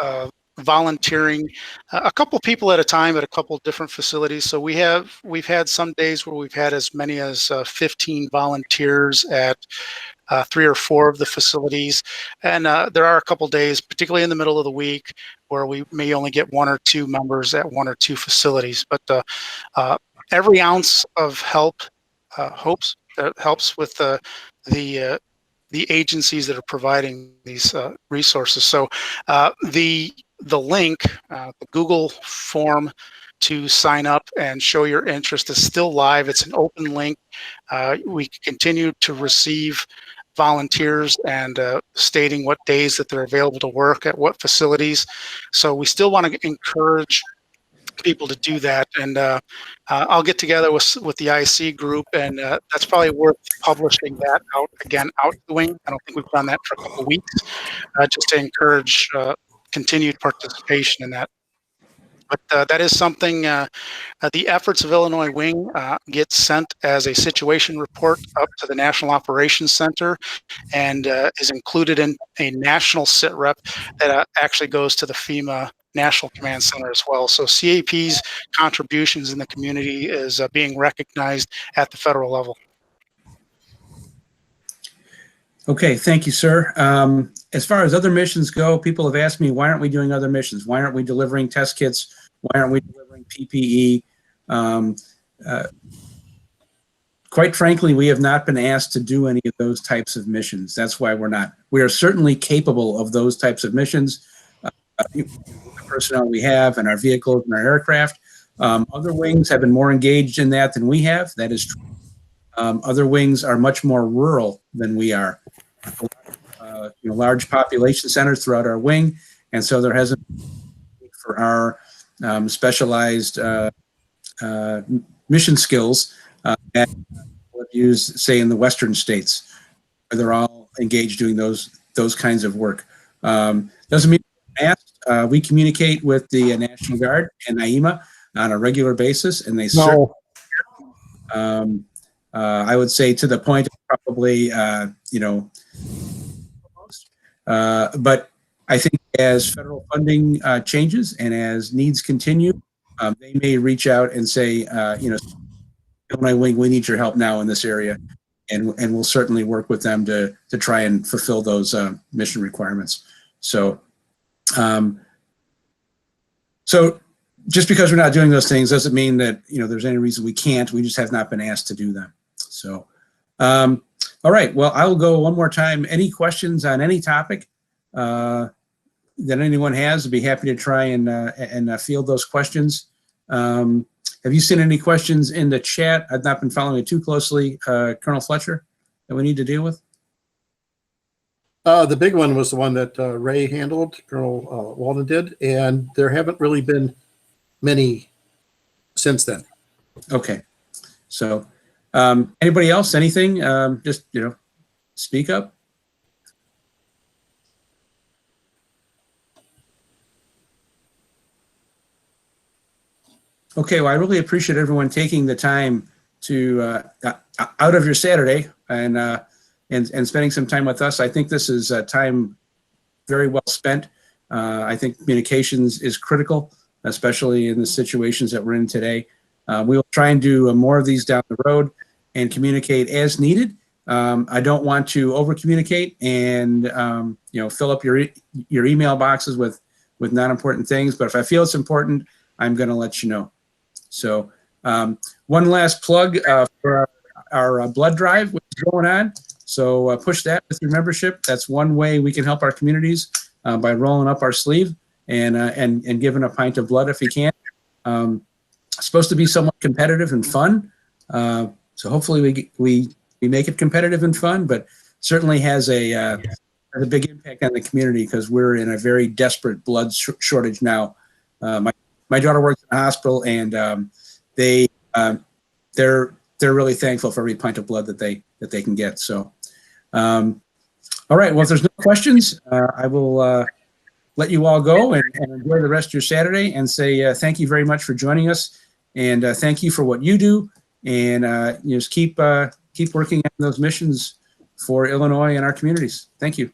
volunteering a couple people at a time at a couple different facilities. So we've had some days where we've had as many as 15 volunteers at 3 or 4 of the facilities, and there are a couple days, particularly in the middle of the week, where we may only get 1 or 2 members at 1 or 2 facilities. But every ounce of help helps with the agencies that are providing these resources. So the link, the Google form to sign up and show your interest is still live. It's an open link. We continue to receive volunteers and stating what days that they're available to work at what facilities. So we still want to encourage people to do that, and I'll get together with the IC group, and that's probably worth publishing that out the wing. I don't think we've done that for a couple of weeks, just to encourage continued participation in that. But that is something, the efforts of Illinois Wing gets sent as a situation report up to the National Operations Center and is included in a national sit rep that actually goes to the FEMA National Command Center as well. So CAP's contributions in the community is being recognized at the federal level. Okay, thank you, sir. As far as other missions go, people have asked me, why aren't we doing other missions? Why aren't we delivering test kits? Why aren't we delivering PPE? Quite frankly, we have not been asked to do any of those types of missions. That's why we're not. We are certainly capable of those types of missions. The personnel we have and our vehicles and our aircraft. Other wings have been more engaged in that than we have. That is true. Other wings are much more rural than we are. Large population centers throughout our wing, and so there hasn't been for our specialized mission skills that we've used, say, in the western states, where they're all engaged doing those kinds of work. Doesn't mean we're asked. We communicate with the National Guard and NAIMA on a regular basis, and they certainly. I would say to the point of probably, but I think as federal funding changes and as needs continue, they may reach out and say, Illinois Wing, we need your help now in this area, and we'll certainly work with them to try and fulfill those mission requirements. So, so just because we're not doing those things doesn't mean that there's any reason we can't. We just have not been asked to do them. So, all right. Well, I will go one more time. Any questions on any topic that anyone has? I'd be happy to try and field those questions. Have you seen any questions in the chat? I've not been following it too closely, Colonel Fletcher, that we need to deal with. The big one was the one that Ray handled, Colonel Walden did, and there haven't really been many since then. Okay. So anybody else, anything? Just, speak up. Okay, well, I really appreciate everyone taking the time to out of your Saturday and spending some time with us. I think this is time very well spent. I think communications is critical, especially in the situations that we're in today. We will try and do more of these down the road and communicate as needed. I don't want to over communicate and fill up your email boxes with non-important things. But if I feel it's important, I'm going to let you know. So one last plug for our blood drive, which is going on. So push that with your membership. That's one way we can help our communities by rolling up our sleeve and giving a pint of blood if you can. It's supposed to be somewhat competitive and fun. So hopefully we make it competitive and fun, but certainly has a big impact on the community because we're in a very desperate blood shortage now. My daughter works in a hospital, and they're really thankful for every pint of blood that they can get. So, all right. Well, if there's no questions, I will let you all go and enjoy the rest of your Saturday, and say thank you very much for joining us, and thank you for what you do, and just keep working on those missions for Illinois and our communities. Thank you.